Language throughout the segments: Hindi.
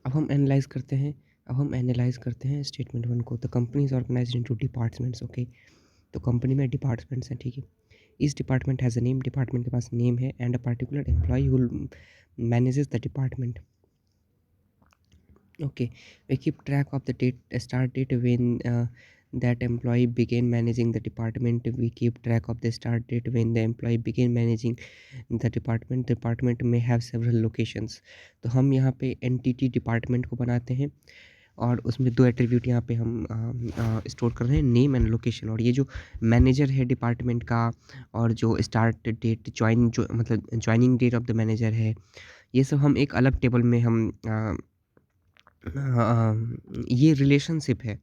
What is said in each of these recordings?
अब हम एनालाइज़ करते हैं स्टेटमेंट 1 को। The company is organized into departments, okay. तो कंपनी में डिपार्टमेंट्स हैं, ठीक है। Each department has a name, department के पास नेम है and a particular employee who manages the department, okay. We keep track of the date, start date when that employee began managing the department. We keep track of the start date when the employee began managing the department. Department may have several locations. तो हम यहाँ पे एंटिटी डिपार्टमेंट को बनाते हैं और उसमें 2 एट्रीब्यूट यहाँ पे हम स्टोर कर रहे हैं, नेम एंड लोकेशन। और ये जो मैनेजर है डिपार्टमेंट का और जो स्टार्ट डेट जो मतलब joining date of the manager है, ये सब हम एक अलग टेबल में हम ये रिलेशनशिप है।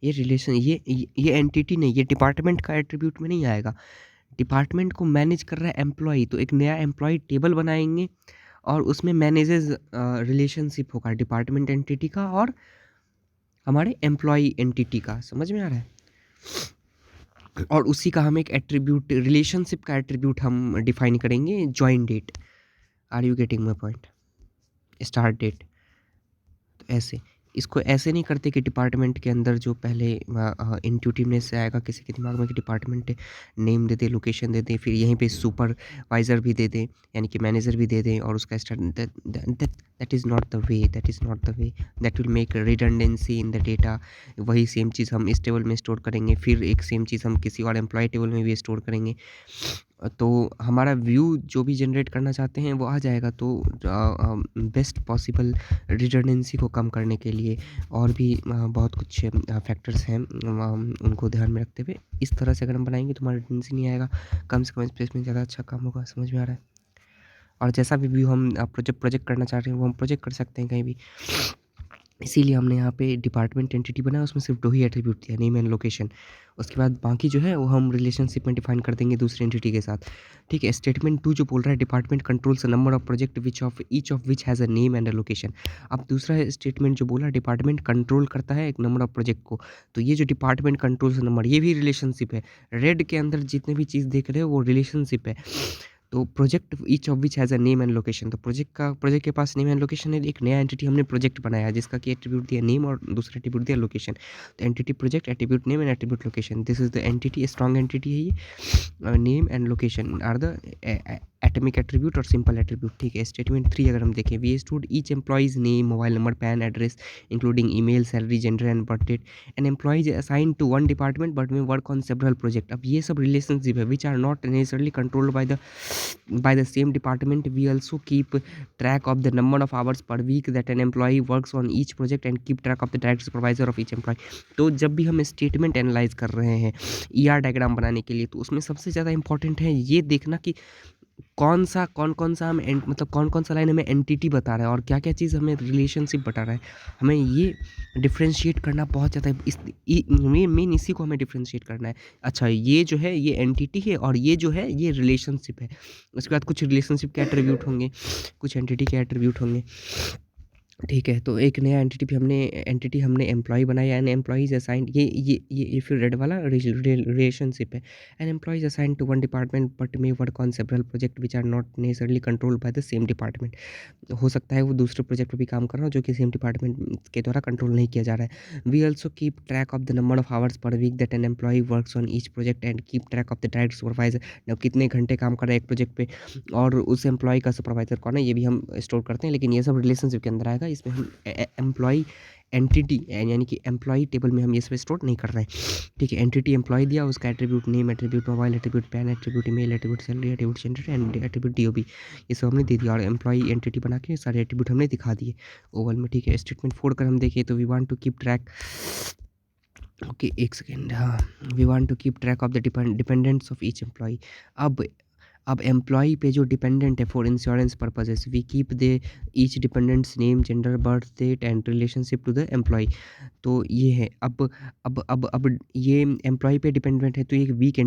ये एंटिटी नहीं, ये डिपार्टमेंट का एट्रीब्यूट में नहीं आएगा। डिपार्टमेंट को मैनेज कर रहा है एम्प्लॉयी, तो एक नया एम्प्लॉयी टेबल बनाएँगे और उसमें मैनेजेस रिलेशनशिप होगा डिपार्टमेंट एंटिटी का और हमारे एम्प्लॉयी एंटिटी का। समझ में आ रहा है? और उसी का हम एक एट्रीब्यूट, रिलेशनशिप का एट्रीब्यूट हम डिफाइन करेंगे, join date. Are you getting my point? Start date. तो ऐसे इसको ऐसे नहीं करते कि डिपार्टमेंट के अंदर जो पहले इंट्यूटिवनेस से आएगा किसी के दिमाग में कि डिपार्टमेंट नेम दे दे, लोकेशन दे दें, फिर यहीं पे सुपरवाइज़र भी दे दें, यानी कि मैनेजर भी दे दें और उसका start. That is not the way, that is not the way, that will make redundancy in the data. वही सेम चीज़ हम इस टेबल में स्टोर करेंगे, फिर एक सेम चीज़ हम किसी और एम्प्लॉय टेबल में भी स्टोर करेंगे। तो हमारा व्यू जो भी जनरेट करना चाहते हैं वो आ जाएगा। तो बेस्ट पॉसिबल रिडंडेंसी को कम करने के लिए और भी बहुत कुछ फैक्टर्स हैं, उनको ध्यान में रखते हुए इस तरह से अगर हम बनाएंगे तो हमारा रिडंडेंसी नहीं आएगा, कम से कम स्पेस में ज़्यादा अच्छा काम होगा। समझ में आ रहा है? और जैसा भी व्यू हम प्रोजेक्ट करना चाह रहे हैं वो हम प्रोजेक्ट कर सकते हैं कहीं भी। इसीलिए हमने यहाँ पे डिपार्टमेंट एंटिटी बनाया, उसमें सिर्फ 2 ही एट्रीब्यूट दिया, नेम एंड लोकेशन। उसके बाद बाकी जो है वो हम रिलेशनशिप में डिफाइन कर देंगे दूसरी एंटिटी के साथ, ठीक है। स्टेटमेंट 2 जो बोल रहा है, department controls uh number of project each of which has a name and a location. अब दूसरा स्टेटमेंट जो बोला, डिपार्टमेंट कंट्रोल करता है एक नंबर ऑफ प्रोजेक्ट को। तो ये जो डिपार्टमेंट कंट्रोल्स नंबर, ये भी रिलेशनशिप है। रेड के अंदर जितने भी चीज़ देख रहे हो वो रिलेशनशिप है। तो project each of which has a name and location. तो प्रोजेक्ट के पास नेम एंड लोकेशन है। एक नया एंटिटी हमने प्रोजेक्ट बनाया जिसका कि एट्रीब्यूट दिया नेम और दूसरा एट्रीब्यूट दिया लोकेशन। तो entity project, attribute name and attribute location, this is the entity, strong entity है ये। Name and location are the atomic attribute और सिंपल एट्रीब्यूट, ठीक है। स्टेटमेंट 3 अगर हम देखें, we stored each employees name, mobile number, PAN address including email, salary, gender and birth date. An employees assigned to one department but may work on several project. अब ये सब रिलेशनशिप है विच are not necessarily controlled by the same department. We also keep track of the number of hours per week that an employee works on each project and keep track of the direct supervisor of each employee. तो जब भी हम स्टेटमेंट एनालाइज कर रहे हैं ईआर डायग्राम बनाने के लिए, तो उसमें सबसे ज़्यादा इंपॉर्टेंट है ये देखना कि कौन कौन सा मतलब कौन कौन सा लाइन हमें एंटिटी बता रहा है और क्या क्या चीज़ हमें रिलेशनशिप बता रहा है। हमें ये डिफ्रेंशिएट करना बहुत ज़्यादा मेन इसी को हमें डिफ्रेंशिएट करना है। अच्छा, ये जो है ये एंटिटी है और ये जो है ये रिलेशनशिप है। उसके बाद कुछ रिलेशनशिप के एट्रीब्यूट होंगे, कुछ एंटिटी के एट्रीब्यूट होंगे, ठीक है। तो एक नया एंटिटी हमने एम्प्लॉयी बनाया। एन एम्प्लॉइज़ असाइन्ड, ये फिर रेड वाला रिलेशनशिप है। An employees assigned to one department but may work on several project which are not necessarily controlled by the same department. हो सकता है वो दूसरे प्रोजेक्ट पे भी काम कर रहा हो जो कि सेम डिपार्टमेंट के द्वारा कंट्रोल नहीं किया जा रहा है। We also keep track of the number of hours per week that an employee works on each project and keep track of the direct supervisor. कितने घंटे काम कर रहा है एक प्रोजेक्ट पे और उस एम्प्लॉय का सुपरवाइज़र कौन है, ये भी हम स्टोर करते हैं। लेकिन ये सब रिलेशनशिप के अंदर आएगा। इसमें हम एम्प्लॉय एंटिटी यानी कि एम्प्लॉय टेबल में हम ये सब स्टोर नहीं कर रहे हैं, ठीक है। एंटिटी एम्प्लॉय दिया, उसका attribute name, attribute mobile, attribute pan, attribute email, attribute salary, attribute gender and attribute DOB, ये सब हमने दे दिया और एम्प्लॉय एंटिटी बना के सारे एट्रीब्यूट हमने दिखा दिए ओवल में, ठीक है। स्टेटमेंट 4 कर हम देखें तो we want to keep track, okay एक सेकेंड, हाँ, we want to keep track of the dependents of each employee. अब एम्प्लॉई पे जो डिपेंडेंट है for insurance purposes, we keep the each dependents name, gender, birth date and relationship to the employee. तो ये है। अब ये एम्प्लॉय पे डिपेंडेंट है तो ये एक वीक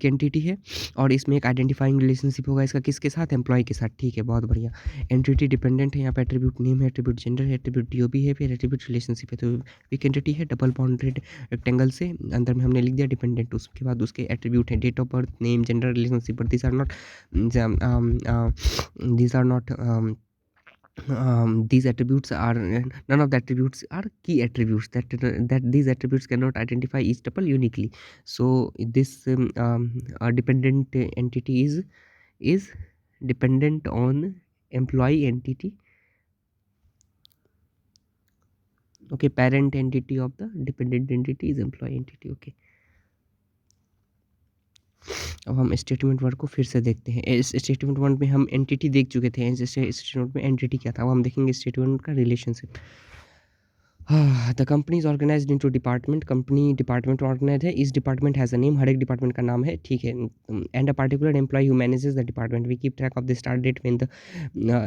एंटिटी है और इसमें एक आइडेंटिफाइंग रिलेशनशिप होगा इसका किसके साथ, एम्प्लॉय के साथ, ठीक है। बहुत बढ़िया। एंटिटी डिपेंडेंट है, यहाँ पे एट्रीब्यूट नेम है, एट्रीब्यूट जेंडर है, एट्रीब्यूट डीओबी है, फिर एट्रीब्यूट रिलेशनशिप है। तो वीक एंटिटी है, डबल बाउंडेड रेक्टेंगल से अंदर में हमने लिख दिया डिपेंडेंट। उसके बाद उसके एट्रीब्यूट है date of birth, name, gender, relationship, but these are not these attributes are none of the attributes are key attributes that these attributes cannot identify each tuple uniquely. So this a dependent entity is dependent on employee entity. Okay, parent entity of the dependent entity is employee entity. Okay, अब हम स्टेटमेंट वन को फिर से देखते हैं। इस स्टेटमेंट वन में हम एंटिटी देख चुके थे। इस स्टेटमेंट में एंटिटी क्या था, अब हम देखेंगे स्टेटमेंट का relationship. The company is organized into department. Company department organize है। इस डिपार्टमेंट हैज़ अ नेम, हर एक डिपार्टमेंट का नाम है, ठीक है। And a particular employee who manages the department. We keep track of the start date when the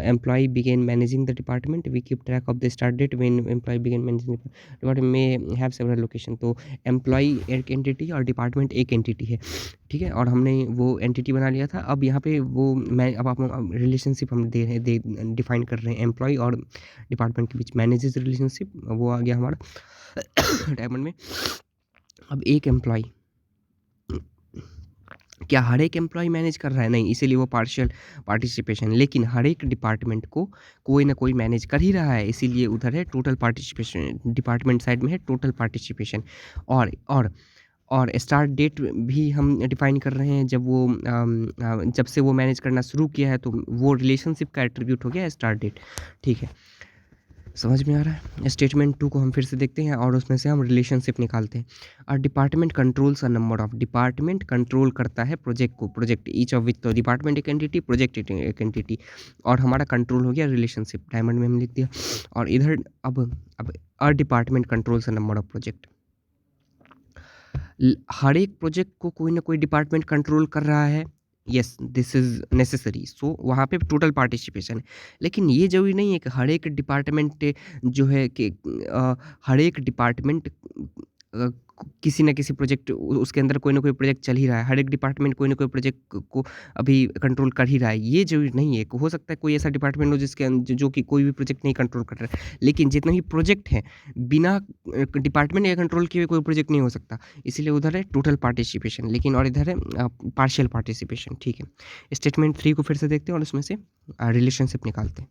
employee began managing the department. We keep track of the start date when employee began managing department may have several location. तो एम्प्लॉय एक एंटिटी और डिपार्टमेंट एक एंटिटी है, ठीक है। और हमने वो एंटिटी बना लिया था। अब यहाँ पे वो मैं अब आप रिलेशनशिप हम दे रहे हैं, डिफाइन कर रहे हैं एम्प्लॉय और डिपार्टमेंट के बीच मैनेजर्स रिलेशनशिप, वो आ गया हमारा डायमंड में। अब एक एम्प्लॉय, क्या हर एक एम्प्लॉय मैनेज कर रहा है? नहीं, इसीलिए वो पार्शियल पार्टिसिपेशन। लेकिन हर एक डिपार्टमेंट को कोई ना कोई मैनेज कर ही रहा है, इसीलिए उधर है टोटल पार्टिसिपेशन। डिपार्टमेंट साइड में है टोटल पार्टिसिपेशन। और और और स्टार्ट डेट भी हम डिफाइन कर रहे हैं। जब से वो मैनेज करना शुरू किया है, तो वो रिलेशनशिप का एट्रीब्यूट हो गया स्टार्ट डेट, ठीक है। समझ में आ रहा है? स्टेटमेंट टू को हम फिर से देखते हैं और उसमें से हम रिलेशनशिप निकालते हैं। और department controls uh number of. Department control करता है प्रोजेक्ट को, प्रोजेक्ट ईच ऑफ विच। तो डिपार्टमेंट एक एंटिटी, प्रोजेक्ट एक एंटिटी, और हमारा कंट्रोल हो गया रिलेशनशिप, डायमंड में हम लिख दिया। और इधर अब uh department controls uh number of project. हर एक प्रोजेक्ट को कोई ना कोई डिपार्टमेंट कंट्रोल कर रहा है। Yes, this is necessary. So वहाँ पे टोटल पार्टिसिपेशन है। लेकिन ये जरूरी नहीं है कि हर एक डिपार्टमेंट जो है कि हर एक डिपार्टमेंट किसी न किसी प्रोजेक्ट उसके अंदर कोई ना कोई प्रोजेक्ट चल ही रहा है। हर एक डिपार्टमेंट कोई ना कोई प्रोजेक्ट को अभी कंट्रोल कर ही रहा है, ये जरूरी नहीं है। हो सकता है कोई ऐसा डिपार्टमेंट हो जिसके जो कि कोई भी प्रोजेक्ट नहीं कंट्रोल कर रहा है। लेकिन जितने भी प्रोजेक्ट हैं, बिना डिपार्टमेंट या कंट्रोल किए हुए कोई प्रोजेक्ट नहीं हो सकता। इसीलिए उधर है टोटल पार्टिसिपेशन, लेकिन और इधर है पार्शियल पार्टिसिपेशन, ठीक है। स्टेटमेंट थ्री को फिर से देखते हैं और उसमें से रिलेशनशिप निकालते हैं।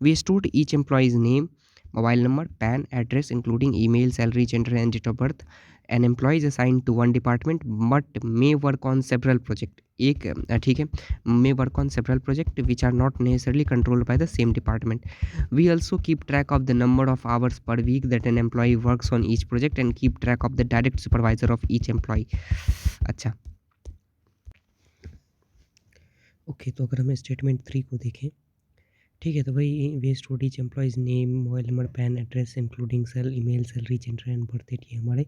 We stored each employees name, mobile number, PAN, address including email, salary, gender and date of birth. An employee is assigned to one department but may work on several project. एक ठीक है, may work on several project which are not necessarily controlled by the same department. We also keep track of the number of hours per week that an employee works on each project and keep track of the direct supervisor of each employee. अच्छा, ओके, तो अगर हम स्टेटमेंट थ्री को देखें, ठीक है, तो भाई we stored each employees name, mobile number, PAN, address including email, salary, gender and birth date. ये हमारे,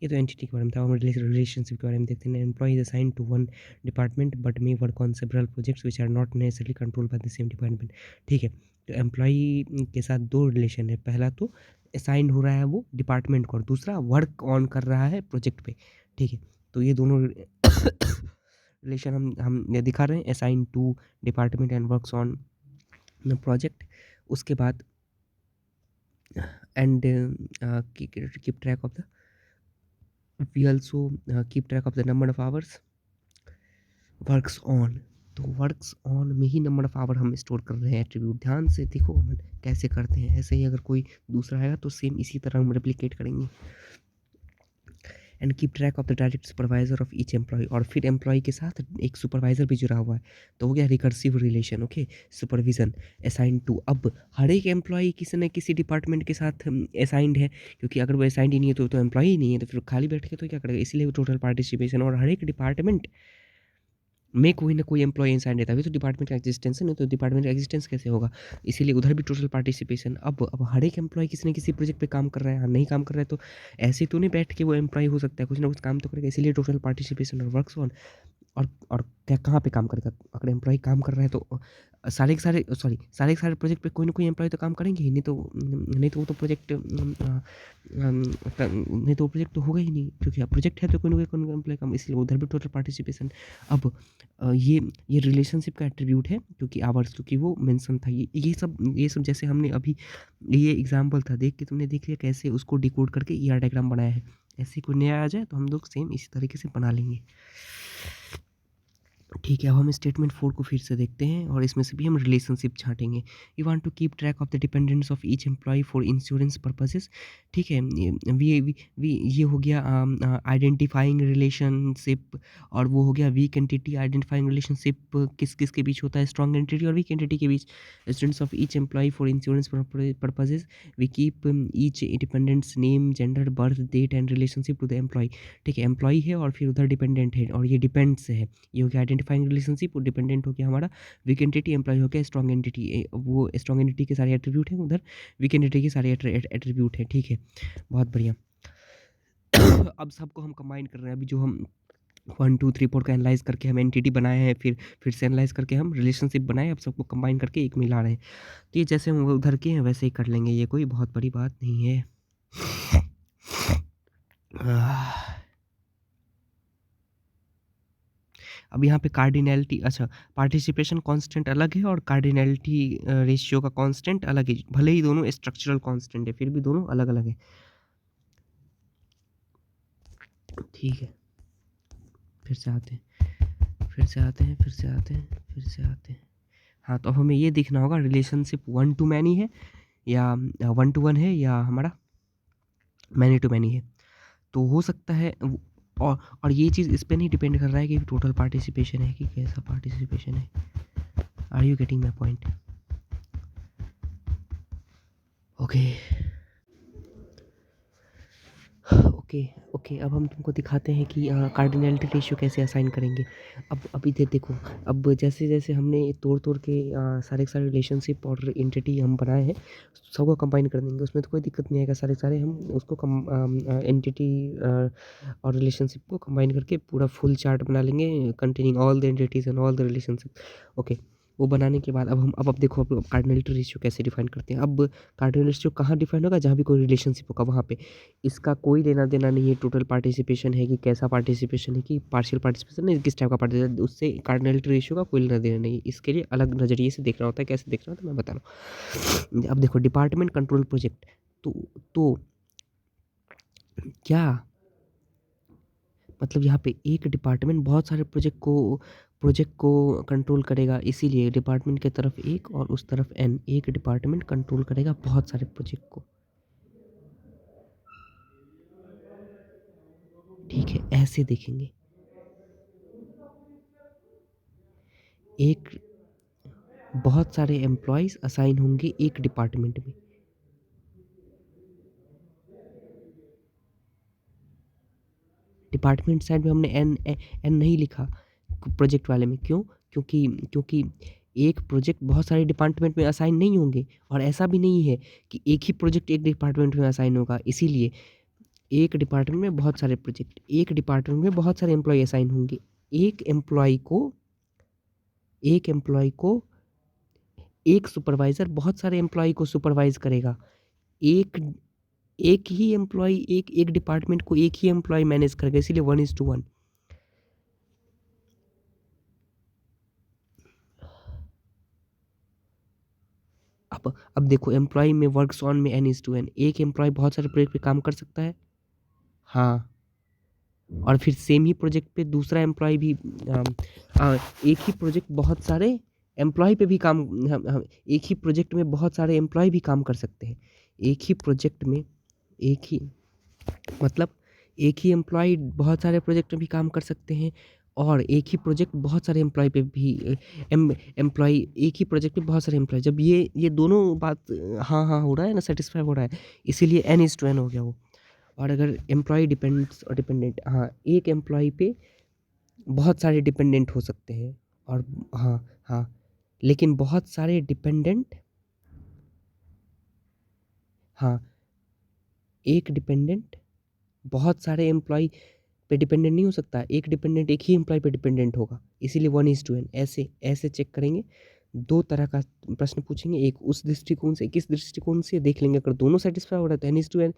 ये तो एंटिटी के बारे में था। हम रिलेशनशिप के बारे में देखते हैं। Employee is assigned to one department but may work on several projects which are not necessarily control by the same department, ठीक है। तो एम्प्लॉई के साथ दो रिलेशन है। पहला तो असाइंड हो रहा है वो डिपार्टमेंट को, और दूसरा वर्क ऑन कर रहा है प्रोजेक्ट पे, ठीक है। तो ये दोनों रिलेशन हम ये दिखा रहे हैं, assign to department and works on project. उसके बाद and keep track of the, we also keep track of the number of hours works on. तो वर्क्स ऑन में ही नंबर ऑफ आवर हम स्टोर कर रहे हैं एट्रीब्यूट। ध्यान से देखो हम कैसे करते हैं। ऐसे ही अगर कोई दूसरा आएगा तो सेम इसी तरह हम रेप्लिकेट करेंगे। And keep track of the direct supervisor of each employ. और फिर एम्प्लॉय के साथ एक सुपरवाइजर भी जुड़ा हुआ है, तो हो गया recursive relation, okay. Supervision assigned to, अब हर एक एम्प्लॉय किसी न किसी डिपार्टमेंट के साथ असाइंड है, क्योंकि अगर वो असाइंड ही नहीं है तो एम्प्लॉय ही नहीं है, तो फिर खाली बैठ के तो क्या करेगा, इसलिए टोटल पार्टिसिपेशन। और हर एक डिपार्टमेंट में कोई ना कोई एम्प्लॉय इंसाइड रहता है, तो डिपार्टमेंट का एग्जिस्टेंस है, नहीं तो डिपार्टमेंट का एग्जिस्टेंस कैसे होगा। इसीलिए उधर भी टोटल पार्टिसिपेशन। अब हर एक एम्प्लॉय किसी न किसी प्रोजेक्ट पे काम कर रहा है, हाँ, नहीं काम कर रहा है तो ऐसे तो नहीं बैठ के वो एम्प्लॉय हो सकता है, कुछ ना कुछ काम तो करेगा। इसीलिए टोटल पार्टिसिपेशन और वर्क्स ऑन। और क्या कहाँ पे काम करेगा, अगर एम्प्लॉय काम कर रहा है तो सारे के सारे प्रोजेक्ट पे कोई ना कोई एम्प्लॉय तो काम करेंगे ही, नहीं तो वो तो प्रोजेक्ट नहीं तो वो प्रोजेक्ट तो होगा ही नहीं, क्योंकि अब प्रोजेक्ट है तो कोई ना कोई एम्प्लॉय काम, इसलिए उधर भी टोटल पार्टिसिपेशन। अब ये रिलेशनशिप का एट्रीब्यूट है, क्योंकि आवर्स, क्योंकि वो मेंशन था। ये सब जैसे हमने अभी ये एग्जाम्पल था, देख के तुमने देख लिया कैसे उसको डिकोड करके ER डायग्राम बनाया है। ऐसे कोई नया आ जाए तो हम लोग सेम इसी तरीके से बना लेंगे। ठीक है, अब हम स्टेटमेंट 4 को फिर से देखते हैं और इसमें से भी हम रिलेशनशिप छाँटेंगे। You want to keep track of the dependence of each employee for insurance purposes. ठीक है, ये हो गया आइडेंटिफाइंग रिलेशनशिप, और वो हो गया वीक एंटिटी। आइडेंटिफाइंग रिलेशनशिप किस-किस के बीच होता है? स्ट्रॉन्ग एंटिटी और वीक एंटिटी के बीच। Students of each employee for insurance purposes we keep each dependents name, gender, birth date and relationship to the employee. ठीक है, एम्प्लॉयी है और फिर उधर डिपेंडेंट है और ये डिपेंड्स है। ये हो गया आइडेंटिफाइंग रिलेशनशिप, और डिपेंडेंट हो गया हमारा वीक एंटिटी, एम्प्लॉय हो गया स्ट्रॉन्ग एंटिटी। वो स्ट्रॉन्ग एंटिटी के सारे एट्रीब्यूट हैं, उधर वीक एंटिटी के सारे एट्रीब्यूट हैं। ठीक है, बहुत बढ़िया। अब सबको हम कंबाइन कर रहे हैं। अभी जो हम 1 2 3 4 का एनालाइज करके हम एंटिटी बनाए हैं, फिर से एनालाइज करके हम रिलेशनशिप बनाए, अब सबको कंबाइन करके एक मिला रहे हैं। तो ये जैसे हम उधर के हैं वैसे ही कर लेंगे, ये कोई बहुत बड़ी बात नहीं है। अब यहाँ पे कार्डिनैलिटी, अच्छा, पार्टिसिपेशन कांस्टेंट अलग है और कार्डिनैलिटी रेशियो का कांस्टेंट अलग है। भले ही दोनों स्ट्रक्चरल कांस्टेंट है, फिर भी दोनों अलग-अलग है। ठीक है, फिर से आते हैं, फिर से आते हैं, फिर से आते हैं, फिर से आते हैं। हाँ, तो अब हमें ये देखना होगा रिलेशनशिप 1 टू मैनी है या 1 टू 1 है या हमारा मैनी टू मैनी है। तो हो सकता है और ये चीज़ इस पे नहीं डिपेंड कर रहा है कि टोटल पार्टिसिपेशन है कि कैसा पार्टिसिपेशन है। Are you getting my point? Okay okay okay, अब हम तुमको दिखाते हैं कि कार्डिनैलिटी रेशियो कैसे असाइन करेंगे। अब अभी देखो, अब जैसे जैसे हमने तोड़ के सारे के सारे रिलेशनशिप और एंटिटी हम बनाए हैं, सबको कंबाइन कर देंगे, उसमें तो कोई दिक्कत नहीं आएगा। सारे सारे हम उसको एंटिटी और रिलेशनशिप को कंबाइन करके पूरा फुल चार्ट बना लेंगे containing all the entities and all the relationship. Okay, वो बनाने के बाद अब देखो, अब कार्डिनैलिटी रेशियो कैसे डिफाइन करते हैं। अब कार्डिनैलिटी रेशियो कहाँ डिफाइन होगा? जहाँ भी कोई रिलेशनशिप होगा वहाँ पे। इसका कोई लेना देना नहीं है टोटल पार्टिसिपेशन है कि कैसा पार्टिसिपेशन है कि पार्शियल पार्टिसिपेशन है, किस टाइप का पार्टिसिपेशन, उससे कार्डिनैलिटी रेशियो का कोई लेना देना नहीं है। इसके लिए अलग नज़रिए से देखना होता है। कैसे देखना होता है मैं बता रहा हूँ। अब देखो, डिपार्टमेंट कंट्रोल प्रोजेक्ट, तो क्या मतलब यहाँ पे एक डिपार्टमेंट बहुत सारे प्रोजेक्ट को कंट्रोल करेगा, इसीलिए डिपार्टमेंट की तरफ एक और उस तरफ एन, एक डिपार्टमेंट कंट्रोल करेगा बहुत सारे प्रोजेक्ट को। ठीक है, ऐसे देखेंगे। एक बहुत सारे एम्प्लॉयज़ असाइन होंगे एक डिपार्टमेंट में। डिपार्टमेंट साइड में हमने एन नहीं लिखा प्रोजेक्ट वाले में, क्यों? क्योंकि एक प्रोजेक्ट बहुत सारे डिपार्टमेंट में असाइन नहीं होंगे, और ऐसा भी नहीं है कि एक ही प्रोजेक्ट एक डिपार्टमेंट में असाइन होगा। इसीलिए एक डिपार्टमेंट में बहुत सारे प्रोजेक्ट, एक डिपार्टमेंट में बहुत सारे एम्प्लॉय असाइन होंगे। एक एम्प्लॉय को एक सुपरवाइज़र बहुत सारे एम्प्लॉय को सुपरवाइज़ करेगा। एक एक ही एम्प्लॉय एक डिपार्टमेंट को एक ही एम्प्लॉय मैनेज करेगा, इसीलिए 1:1। अब देखो, एम्प्लॉय में वर्क्स ऑन में n:n, एक एम्प्लॉय बहुत सारे प्रोजेक्ट पे काम कर सकता है। हाँ, और फिर सेम ही प्रोजेक्ट पे दूसरा एम्प्लॉय भी एक ही प्रोजेक्ट बहुत सारे एम्प्लॉय पे भी काम, हम एक ही प्रोजेक्ट में बहुत सारे एम्प्लॉय भी काम कर सकते हैं। एक ही प्रोजेक्ट में एक ही मतलब एक ही एम्प्लॉय बहुत सारे प्रोजेक्ट में भी काम कर सकते हैं, और एक ही प्रोजेक्ट बहुत सारे एम्प्लॉय पे भी एम्प्लॉय एक ही प्रोजेक्ट पे बहुत सारे एम्प्लॉय, जब ये दोनों बात हाँ हाँ हो रहा है ना, सेटिस्फाई हो रहा है, इसीलिए n:n हो गया वो। और अगर एम्प्लॉय डिपेंड्स और डिपेंडेंट, हाँ, एक एम्प्लॉय पे बहुत सारे डिपेंडेंट हो सकते हैं, और हाँ हाँ, लेकिन बहुत सारे डिपेंडेंट, हाँ, एक डिपेंडेंट बहुत सारे एम्प्लॉय पे डिपेंडेंट नहीं हो सकता। एक डिपेंडेंट एक ही एम्प्लॉय पे डिपेंडेंट होगा, इसीलिए 1:n। ऐसे ऐसे चेक करेंगे। दो तरह का प्रश्न पूछेंगे, एक उस दृष्टिकोण से, किस दृष्टिकोण से देख लेंगे। अगर दोनों सेटिस्फाई हो रहा है तो n:n,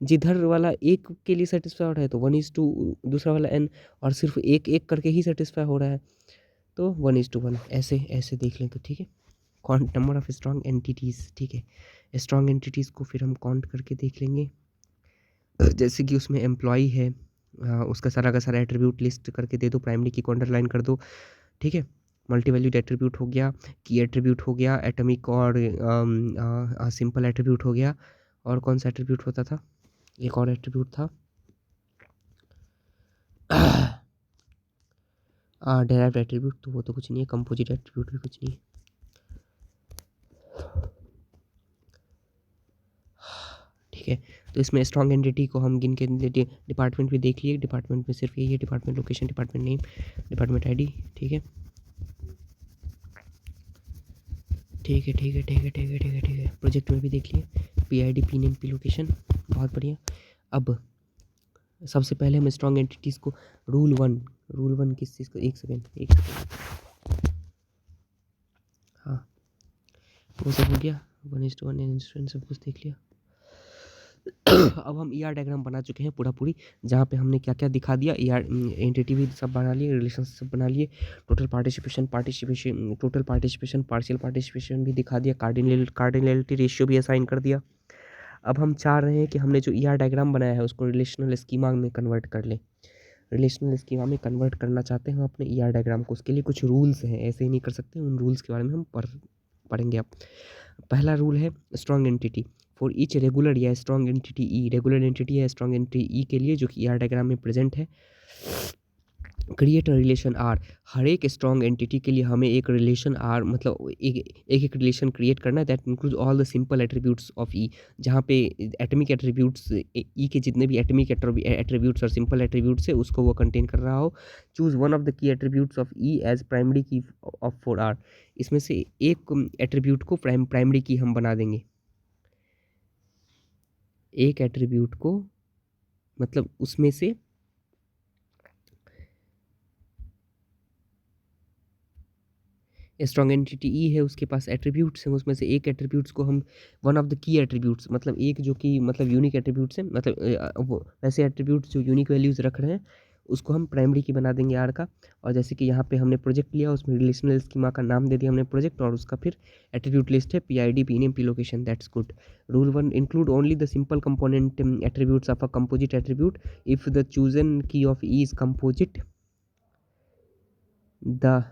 जिधर वाला एक के लिए सेटिस्फाई हो रहा है तो 1:2, दूसरा वाला n, और सिर्फ एक एक करके ही सेटिस्फाई हो रहा है तो 1:1। ऐसे ऐसे देख लें तो ठीक है। Count number of strong entities. ठीक है, स्ट्रॉन्ग एंटिटीज़ को फिर हम काउंट करके देख लेंगे। जैसे कि उसमें एम्प्लॉय है, उसका सारा का सारा एट्रीब्यूट लिस्ट करके दे दो, प्राइमरी की को अंडरलाइन कर दो। ठीक है। मल्टी वैल्यूड एट्रीब्यूट हो गया, की एट्रीब्यूट हो गया, एटॉमिक और सिंपल एट्रीब्यूट हो गया, और कौन सा एट्रीब्यूट होता था, एक और एट्रीब्यूट था डेराइव्ड एट्रीब्यूट, तो वो तो कुछ नहीं है, कंपोजिट एट्रीब्यूट भी कुछ नहीं है। ठीक है, तो इसमें स्ट्रॉन्ग एंटिटी को हम गिन के डिपार्टमेंट भी देख लिए, डिपार्टमेंट में सिर्फ यही है, department location, department name, department ID. ठीक है, ठीक है, ठीक है, ठीक है, ठीक है, ठीक है, ठीक है, प्रोजेक्ट में भी देख लिए, P I D, P name, P location, बहुत बढ़िया। अब सबसे पहले हम स्ट्रॉन्ग एंटिटीज़ को रूल वन किस चीज़ को, एक सेकेंड, हाँ वो सब हो गया, 1:1 इंस्टेंस सब कुछ देख लिया। अब हम ई आर डायग्राम बना चुके हैं पूरी, जहाँ पे हमने क्या क्या दिखा दिया, ई आर एंटिटी भी सब बना लिए, रिलेशन सब बना लिए, total participation, total participation, partial participation भी दिखा दिया, कार्डिनलिटी रेशियो भी असाइन कर दिया। अब हम चाह रहे हैं कि हमने जो ई आर डायग्राम बनाया है उसको रिलेशनल स्कीमा में कन्वर्ट कर लें। रिलेशनल स्कीमा में कन्वर्ट करना चाहते हैं हम अपने ई आर डायग्राम को, उसके लिए कुछ रूल्स हैं, ऐसे ही नहीं कर सकते, उन रूल्स के बारे में हम पढ़ेंगे। अब पहला रूल है strong entity for each regular या स्ट्रॉन्ग एंटिटी ई, रेगुलर एंटिटी या स्ट्रॉन्ग एंटिटी ई के लिए जो कि ई आर डायग्राम में प्रेजेंट है, क्रिएट रिलेशन आर। हर एक स्ट्रॉन्ग एंटिटी के लिए हमें एक रिलेशन आर, मतलब एक रिलेशन क्रिएट करना है, that include all the simple attributes of E, जहाँ पे एटमिक एट्रीब्यूट्स ई के जितने भी एटमिक एट्रीब्यूट्स और सिंपल एट्रीब्यूट्स है उसको वो कंटेन कर रहा हो। Choose one of the key attributes of E as primary key of for R, इसमें से एक एट्रीब्यूट को प्राइमरी की हम बना देंगे, एक एट्रीब्यूट को, मतलब उसमें से स्ट्रॉन्ग एंटिटी ई है, उसके पास एट्रीब्यूट्स हैं, उसमें से एक एट्रीब्यूट्स को हम one of the key attributes, मतलब एक जो कि मतलब यूनिक एट्रीब्यूट्स हैं, मतलब वो ऐसे एट्रीब्यूट्स जो यूनिक वैल्यूज़ रख रहे हैं उसको हम प्राइमरी की बना देंगे आर का। और जैसे कि यहाँ पे हमने प्रोजेक्ट लिया, उसमें रिलेशनल स्कीमा का नाम दे दिया हमने प्रोजेक्ट, और उसका फिर एट्रीब्यूट लिस्ट है P I D, P name, P location, that's good. Rule one, include only the simple component attributes of a composite attribute if the chosen key of E is composite, the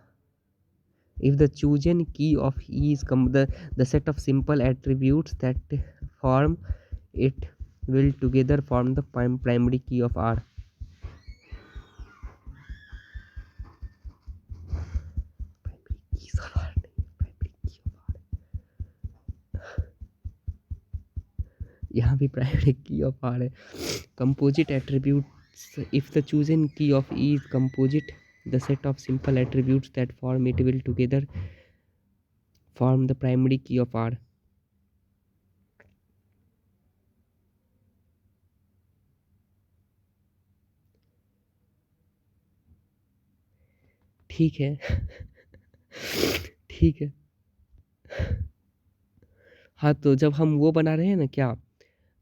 if the chosen key of E is the set of simple attributes that form it will together form the primary key of R. यहाँ भी प्राइमरी की ऑफ आर है। Composite attributes, if the chosen key of E is composite, the set of simple attributes that form it will together form the primary key of R. ठीक है ठीक है, हाँ तो जब हम वो बना रहे हैं ना क्या,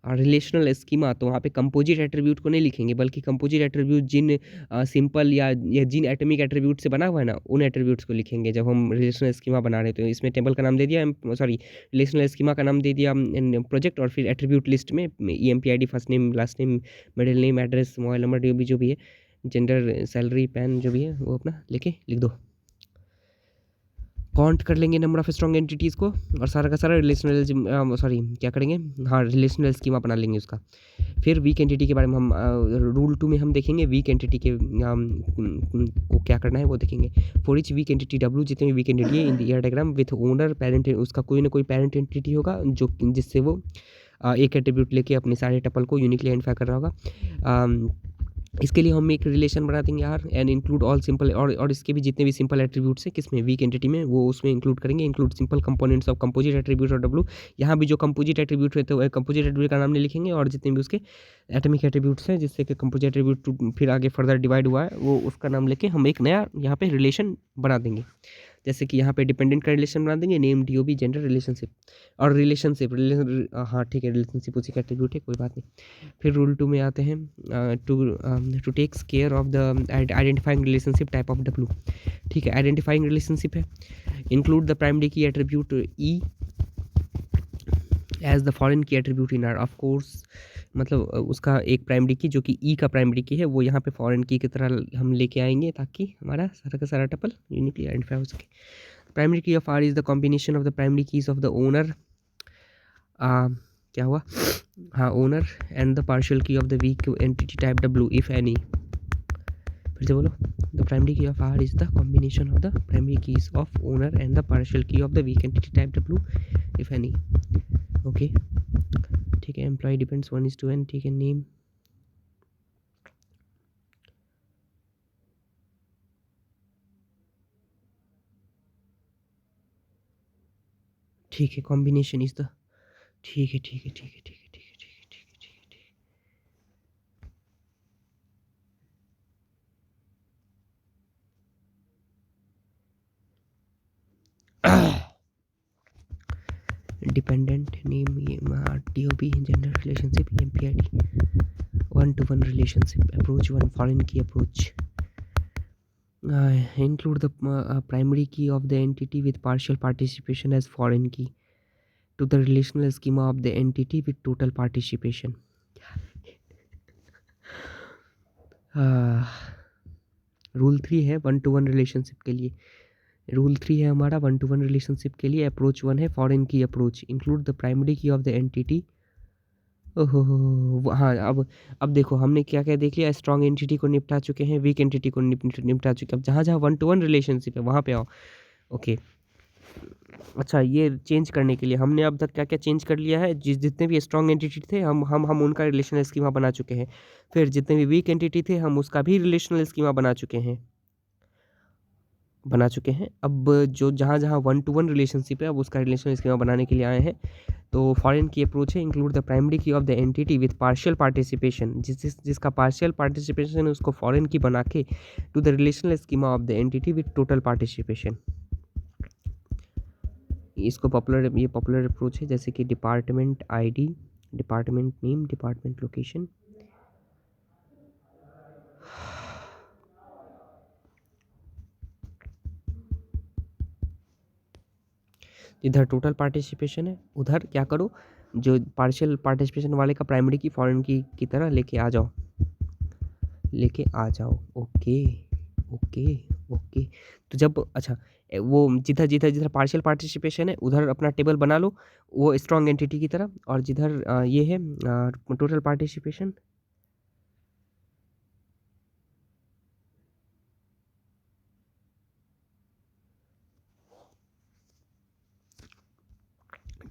रिलेशनल स्कीमा, तो वहाँ पे कंपोजिट एट्रीब्यूट को नहीं लिखेंगे, बल्कि कंपोजिट एट्रीब्यूट जिन सिंपल या जिन एटॉमिक एट्रीब्यूट से बना हुआ है ना उन एट्रीब्यूट्स को लिखेंगे जब हम रिलेशनल स्कीमा बना रहे हैं। तो इसमें टेबल का नाम दे दिया, सॉरी रिलेशनल स्कीमा का नाम दे दिया प्रोजेक्ट, और फिर एट्रीब्यूट लिस्ट में E M P I D, first name, last name, middle name, address, mobile number, जो भी है, जेंडर, सैलरी, पैन, जो भी है वो अपना लेके लिख दो। काउंट कर लेंगे नंबर ऑफ स्ट्रॉन्ग एंटिटीज़ को, और सारा का सारा रिलेशनल, सॉरी क्या करेंगे, हाँ रिलेशनल स्कीमा बना लेंगे उसका। फिर वीक एंटिटी के बारे में हम रूल 2 में हम देखेंगे, वीक एंटिटी के को क्या करना है वो देखेंगे। For each weak entity W, जितने भी वीक एंटिटी है in the year diagram with owner parent, उसका कोई ना कोई पेरेंट एंटिटी होगा जो जिससे वो एक एट्रीब्यूट लेके अपने सारे टपल को यूनिकली आइडेंटिफाई कर रहा होगा। इसके लिए हम एक रिलेशन बना देंगे यार, एंड इंक्लूड ऑल सिंपल, और इसके भी जितने भी सिंपल एट्रीब्यूट्स हैं किसमें, वीक एंटिटी में, वो उसमें इंक्लूड करेंगे। Include simple components of composite attribute और डब्ल्यू, यहाँ भी जो कंपोजिट एट्रीब्यूट रहते हैं कंपोजिट एट्रीब्यूट का नाम नहीं लिखेंगे, और जितने भी उसके एटमिक एट्रीब्यूट्स हैं जिससे कि कंपोजिट एट्रीब्यूट फिर आगे फर्दर डिवाइड हुआ है वो उसका नाम लेके हम एक नया यहाँ पे रिलेशन बना देंगे। जैसे कि यहाँ पे डिपेंडेंट का रिलेशन बना देंगे, name, D O B, gender, relationship, और रिलेशनशिप, हाँ ठीक है, रिलेशनशिप उसी का एट्रीब्यूट है, कोई बात नहीं। फिर रूल 2 में आते हैं, to takes care of the identifying relationship type of W. ठीक है, आइडेंटिफाइंग रिलेशनशिप है, include the primary key attribute E as the foreign key attribute in R of course, मतलब उसका एक प्राइमरी की जो कि ई का प्राइमरी की है वो यहाँ पे फॉरेन की तरह हम लेके आएंगे ताकि हमारा सारा का सारा टपल यूनिकली आइडेंटिफाई हो सके। Primary key of R is the combination of the primary keys of the owner, क्या हुआ, हाँ, owner and the partial key of the weak entity type W if any. फिर से बोलो, the primary key of R is the combination of the primary keys of owner and the partial key of the weak entity type W if any. Okay, ठीक है, एम्प्लॉय डिपेंड्स 1:n, ठीक है, नेम, ठीक है, कॉम्बिनेशन इज द, ठीक है, ठीक है, ठीक है, ठीक है, ठीक है, ठीक है, ठीक है, ठीक है, ठीक है। डिपेंडेंट नेम, ये DOB, gender relationship, MPID, 1-to-1 relationship, approach 1, foreign key approach, include the primary key of the entity with partial participation as foreign key to the relational schema of the entity with total participation. Rule 3 है 1-to-1 रिलेशनशिप के लिए, रूल 3 है हमारा 1-to-1 रिलेशनशिप के लिए, अप्रोच 1 है foreign key approach, include the primary key of the entity. ओहो, हाँ, अब देखो हमने क्या क्या देख लिया, स्ट्रॉन्ग एंटिटी को निपटा चुके हैं, वीक एंटिटी को निपटा चुके हैं, अब जहाँ जहाँ 1-to-1 रिलेशनशिप है वहाँ पे आओ। ओके, अच्छा, ये चेंज करने के लिए हमने अब तक क्या क्या चेंज कर लिया है, जितने भी स्ट्रॉन्ग एंटिटी थे हम उनका रिलेशनल स्कीमा बना चुके हैं, फिर जितने भी वीक एंटिटी थे हम उसका भी रिलेशनल स्कीमा बना चुके हैं। अब जो जहाँ जहाँ 1-to-1 रिलेशनशिप है अब उसका रिलेशनल स्कीमा बनाने के लिए आए हैं। तो फॉरेन की अप्रोच है, include the primary key of the entity with partial participation, जिसका पार्शियल पार्टिसिपेशन है उसको फॉरेन की बना के to the relational schema of the entity with total participation. इसको ये पॉपुलर अप्रोच है, जैसे कि department ID, department name, department location. इधर टोटल पार्टिसिपेशन है, उधर क्या करो, जो पार्शियल पार्टिसिपेशन वाले का प्राइमरी की फॉरेन की तरह लेके आ जाओ, ओके, ओके, ओके। तो जब अच्छा, वो जिधर जिधर जिधर पार्शियल पार्टिसिपेशन है उधर अपना टेबल बना लो वो स्ट्रॉन्ग एंटिटी की तरह, और जिधर ये है टोटल पार्टिसिपेशन,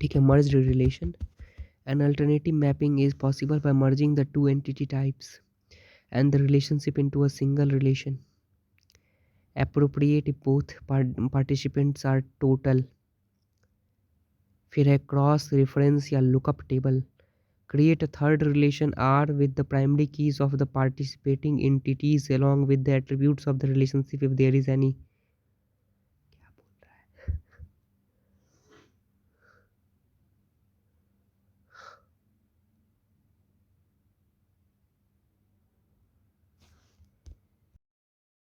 ठीक है, merged relation. An alternative mapping is possible by merging the two entity types and the relationship into a single relation. Appropriate if both participants are total. फिर है क्रॉस रेफरेंस या lookup table. Create a third relation R with the primary keys of the participating entities along with the attributes of the relationship if there is any.